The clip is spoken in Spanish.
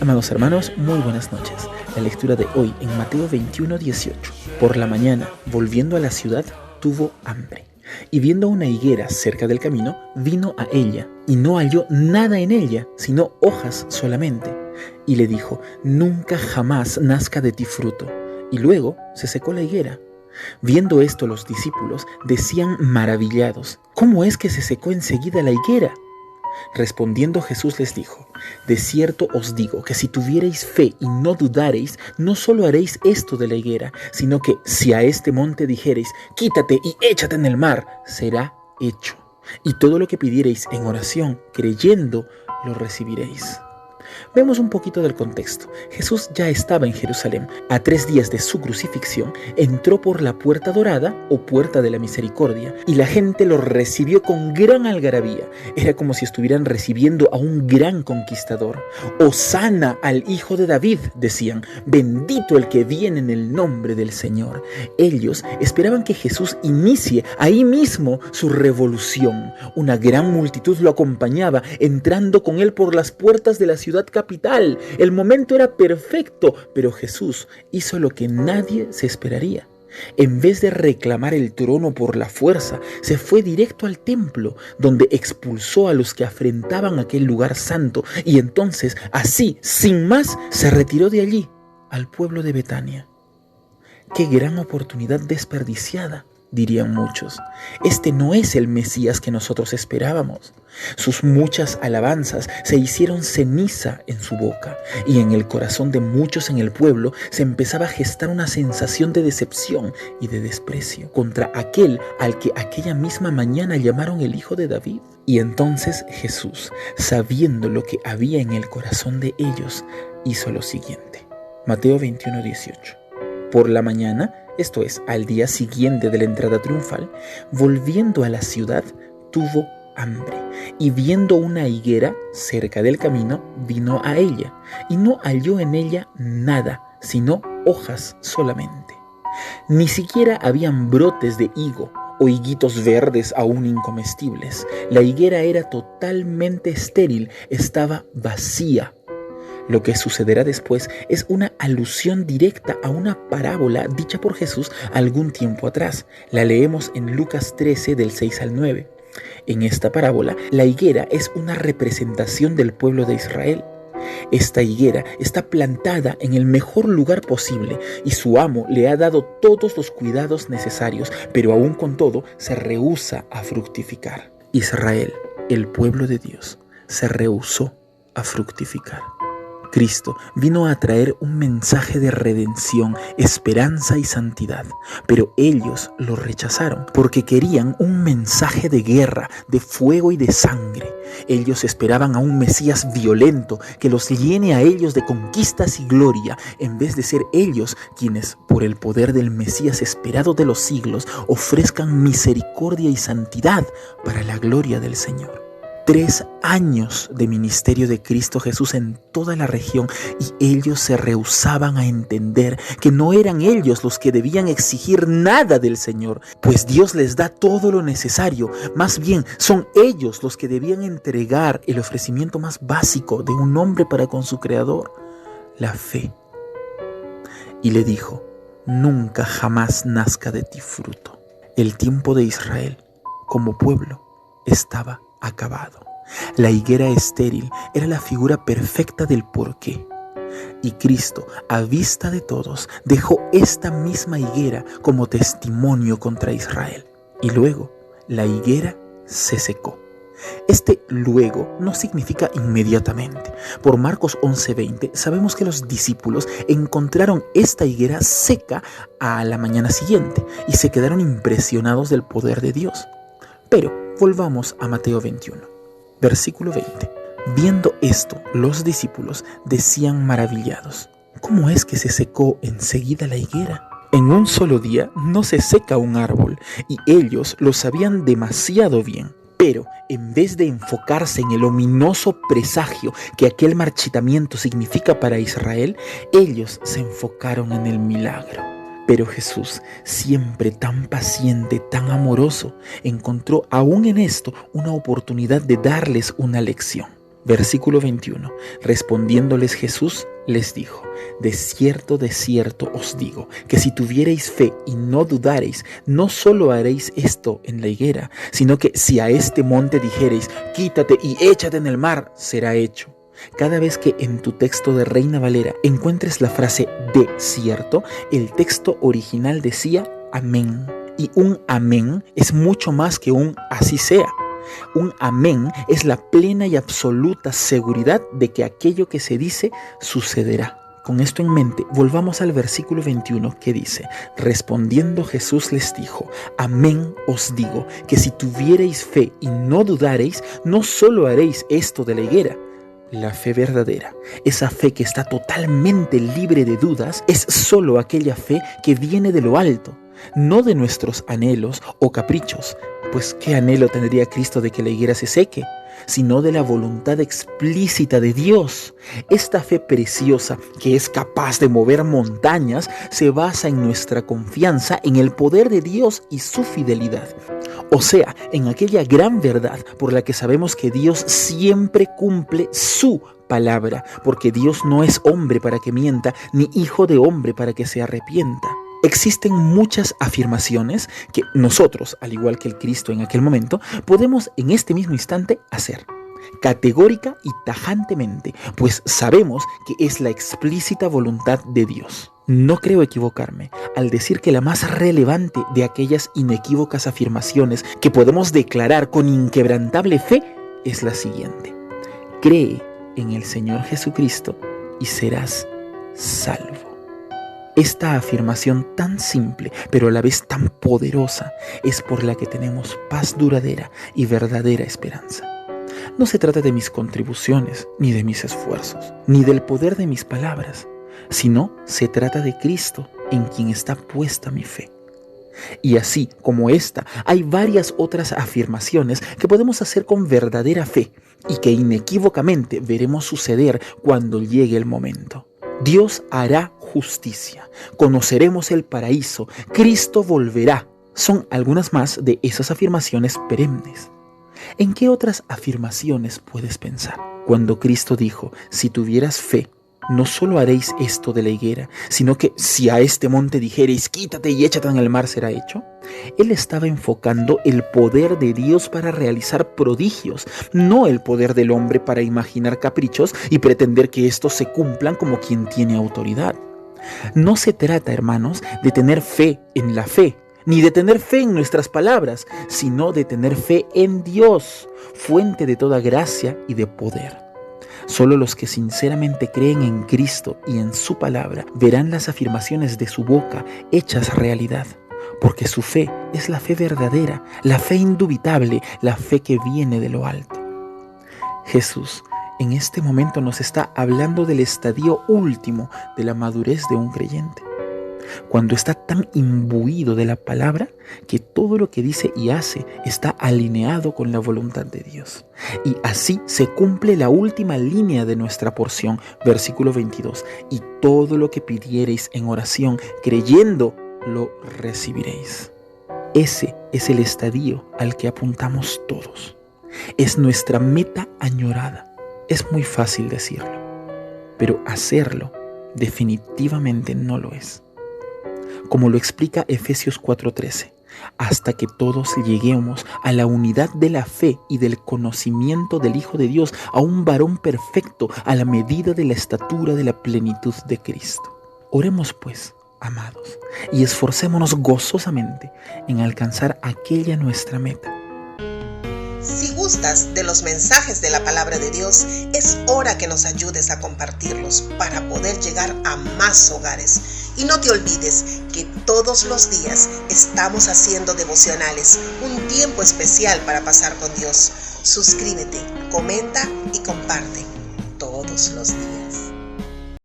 Amados hermanos, muy buenas noches. La lectura de hoy en Mateo 21:18. Por la mañana, volviendo a la ciudad, tuvo hambre. Y viendo una higuera cerca del camino, vino a ella, y no halló nada en ella, sino hojas solamente. Y le dijo: nunca jamás nazca de ti fruto. Y luego se secó la higuera. Viendo esto, los discípulos decían maravillados: ¿cómo es que se secó enseguida la higuera? Respondiendo Jesús les dijo: de cierto os digo que si tuviereis fe y no dudareis, no solo haréis esto de la higuera, sino que si a este monte dijereis: quítate y échate en el mar, será hecho. Y todo lo que pidiereis en oración, creyendo, lo recibiréis. Vemos un poquito del contexto. Jesús ya estaba en Jerusalén. A 3 días de su crucifixión, entró por la puerta dorada o puerta de la misericordia, y la gente lo recibió con gran algarabía. Era como si estuvieran recibiendo a un gran conquistador. Hosana al Hijo de David, decían. Bendito el que viene en el nombre del Señor. Ellos esperaban que Jesús inicie ahí mismo su revolución. Una gran multitud lo acompañaba, entrando con él por las puertas de la ciudad capital. El momento era perfecto, pero Jesús hizo lo que nadie se esperaría. En vez de reclamar el trono por la fuerza, se fue directo al templo, donde expulsó a los que afrentaban aquel lugar santo, y entonces, así, sin más, se retiró de allí, al pueblo de Betania. ¡Qué gran oportunidad desperdiciada!, dirían muchos. Este no es el Mesías que nosotros esperábamos. Sus muchas alabanzas se hicieron ceniza en su boca, y en el corazón de muchos en el pueblo se empezaba a gestar una sensación de decepción y de desprecio contra aquel al que aquella misma mañana llamaron el Hijo de David. Y entonces Jesús, sabiendo lo que había en el corazón de ellos, hizo lo siguiente. Mateo 21:18. Por la mañana, esto es, al día siguiente de la entrada triunfal, volviendo a la ciudad, tuvo hambre. Y viendo una higuera cerca del camino, vino a ella, y no halló en ella nada, sino hojas solamente. Ni siquiera habían brotes de higo o higuitos verdes aún incomestibles. La higuera era totalmente estéril, estaba vacía. Lo que sucederá después es una alusión directa a una parábola dicha por Jesús algún tiempo atrás. La leemos en Lucas 13 del 6 al 9. En esta parábola, la higuera es una representación del pueblo de Israel. Esta higuera está plantada en el mejor lugar posible y su amo le ha dado todos los cuidados necesarios, pero aún con todo se rehúsa a fructificar. Israel, el pueblo de Dios, se rehusó a fructificar. Cristo vino a traer un mensaje de redención, esperanza y santidad, pero ellos lo rechazaron porque querían un mensaje de guerra, de fuego y de sangre. Ellos esperaban a un Mesías violento que los llene a ellos de conquistas y gloria, en vez de ser ellos quienes, por el poder del Mesías esperado de los siglos, ofrezcan misericordia y santidad para la gloria del Señor. 3 años de ministerio de Cristo Jesús en toda la región, y ellos se rehusaban a entender que no eran ellos los que debían exigir nada del Señor, pues Dios les da todo lo necesario. Más bien son ellos los que debían entregar el ofrecimiento más básico de un hombre para con su Creador: la fe. Y le dijo: nunca jamás nazca de ti fruto. El tiempo de Israel como pueblo estaba acabado. La higuera estéril era la figura perfecta del porqué. Y Cristo, a vista de todos, dejó esta misma higuera como testimonio contra Israel. Y luego, la higuera se secó. Este luego no significa inmediatamente. Por Marcos 11:20 sabemos que los discípulos encontraron esta higuera seca a la mañana siguiente y se quedaron impresionados del poder de Dios. Pero volvamos a Mateo 21, versículo 20. Viendo esto, los discípulos decían maravillados: ¿cómo es que se secó enseguida la higuera? En un solo día no se seca un árbol, y ellos lo sabían demasiado bien. Pero en vez de enfocarse en el ominoso presagio que aquel marchitamiento significa para Israel, ellos se enfocaron en el milagro. Pero Jesús, siempre tan paciente, tan amoroso, encontró aún en esto una oportunidad de darles una lección. Versículo 21. Respondiéndoles Jesús les dijo: de cierto os digo, que si tuviereis fe y no dudareis, no solo haréis esto en la higuera, sino que si a este monte dijereis: quítate y échate en el mar, será hecho. Cada vez que en tu texto de Reina Valera encuentres la frase de cierto, el texto original decía amén. Y un amén es mucho más que un así sea. Un amén es la plena y absoluta seguridad de que aquello que se dice sucederá. Con esto en mente, volvamos al versículo 21 que dice: respondiendo Jesús les dijo: amén os digo, que si tuviereis fe y no dudareis, no solo haréis esto de la higuera. La fe verdadera, esa fe que está totalmente libre de dudas, es solo aquella fe que viene de lo alto, no de nuestros anhelos o caprichos. Pues ¿qué anhelo tendría Cristo de que la higuera se seque? Sino de la voluntad explícita de Dios. Esta fe preciosa, que es capaz de mover montañas, se basa en nuestra confianza en el poder de Dios y su fidelidad. O sea, en aquella gran verdad por la que sabemos que Dios siempre cumple su palabra, porque Dios no es hombre para que mienta, ni hijo de hombre para que se arrepienta. Existen muchas afirmaciones que nosotros, al igual que el Cristo en aquel momento, podemos en este mismo instante hacer, categórica y tajantemente, pues sabemos que es la explícita voluntad de Dios. No creo equivocarme al decir que la más relevante de aquellas inequívocas afirmaciones que podemos declarar con inquebrantable fe es la siguiente: cree en el Señor Jesucristo y serás salvo. Esta afirmación tan simple, pero a la vez tan poderosa, es por la que tenemos paz duradera y verdadera esperanza. No se trata de mis contribuciones, ni de mis esfuerzos, ni del poder de mis palabras, sino se trata de Cristo, en quien está puesta mi fe. Y así como esta, hay varias otras afirmaciones que podemos hacer con verdadera fe y que inequívocamente veremos suceder cuando llegue el momento. Dios hará justicia, conoceremos el paraíso, Cristo volverá. Son algunas más de esas afirmaciones perennes. ¿En qué otras afirmaciones puedes pensar? Cuando Cristo dijo: si tuvieras fe, no solo haréis esto de la higuera, sino que si a este monte dijereis: quítate y échate en el mar, será hecho. Él estaba enfocando el poder de Dios para realizar prodigios, no el poder del hombre para imaginar caprichos y pretender que estos se cumplan como quien tiene autoridad. No se trata, hermanos, de tener fe en la fe, ni de tener fe en nuestras palabras, sino de tener fe en Dios, fuente de toda gracia y de poder. Solo los que sinceramente creen en Cristo y en su palabra verán las afirmaciones de su boca hechas realidad, porque su fe es la fe verdadera, la fe indubitable, la fe que viene de lo alto. Jesús en este momento nos está hablando del estadio último de la madurez de un creyente, cuando está tan imbuido de la palabra que todo lo que dice y hace está alineado con la voluntad de Dios. Y así se cumple la última línea de nuestra porción, versículo 22. Y todo lo que pidiereis en oración, creyendo, lo recibiréis. Ese es el estadio al que apuntamos todos. Es nuestra meta añorada. Es muy fácil decirlo, pero hacerlo definitivamente no lo es. Como lo explica Efesios 4:13, hasta que todos lleguemos a la unidad de la fe y del conocimiento del Hijo de Dios, a un varón perfecto, a la medida de la estatura de la plenitud de Cristo. Oremos pues, amados, y esforcémonos gozosamente en alcanzar aquella nuestra meta. Si gustas de los mensajes de la palabra de Dios, es hora que nos ayudes a compartirlos para poder llegar a más hogares. Y no te olvides que todos los días estamos haciendo devocionales, un tiempo especial para pasar con Dios. Suscríbete, comenta y comparte todos los días.